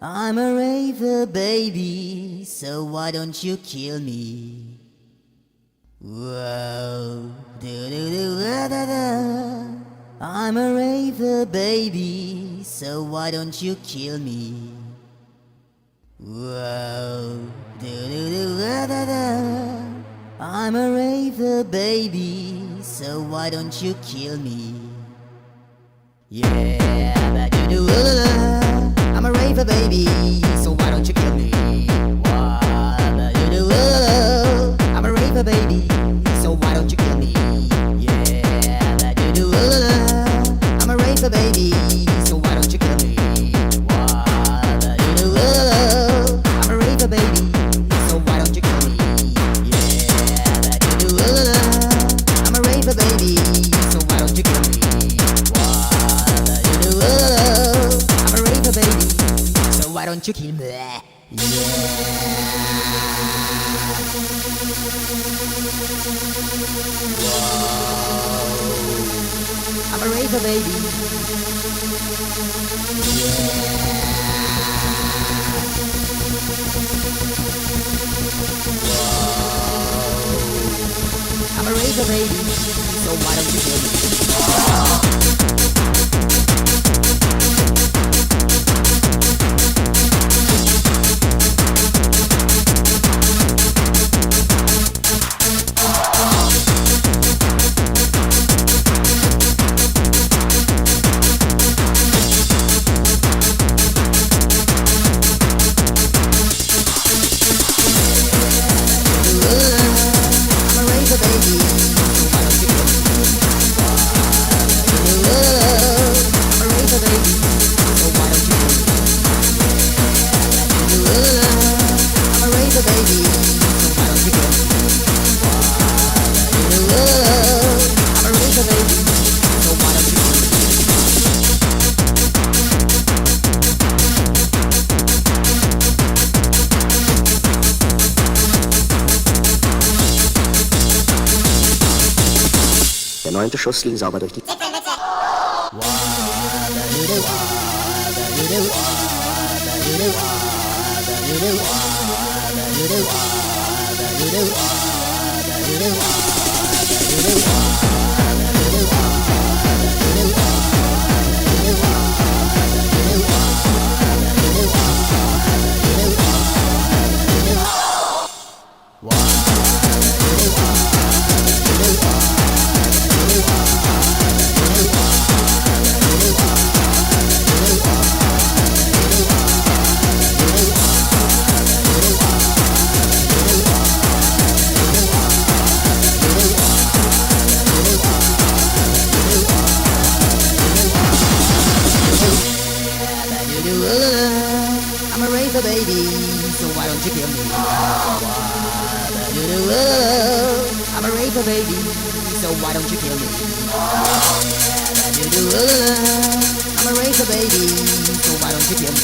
I'm a raver, baby, so why don't you kill me? Whoa, do-do-do-da-da-da. I'm a raver, baby, so why don't you kill me? Whoa, do-do-do-da-da-da. I'm a raver, baby, so why don't you kill me? Yeah, ba-do-do-da-da-da. I'm a raver, baby, so why don't you kill me? I'm a raver, baby, so why don't you kill me? Yeah, I'm a raver, baby, so why don't you kill me? I'm a raver, baby, so why don't you kill me? Yeah, I'm a raver, baby, so why don't you kill me? I'm a raver, baby, so why don't you kill me? I'm a raver, baby. I'm a raver, baby. So why don't you kill me? Der 9. Schuss ging sauber durch die... I'm a raver, baby, so why don't you kill me? I'm a raver, baby, so why don't you kill me? I'm a raver, baby, so why don't you kill me?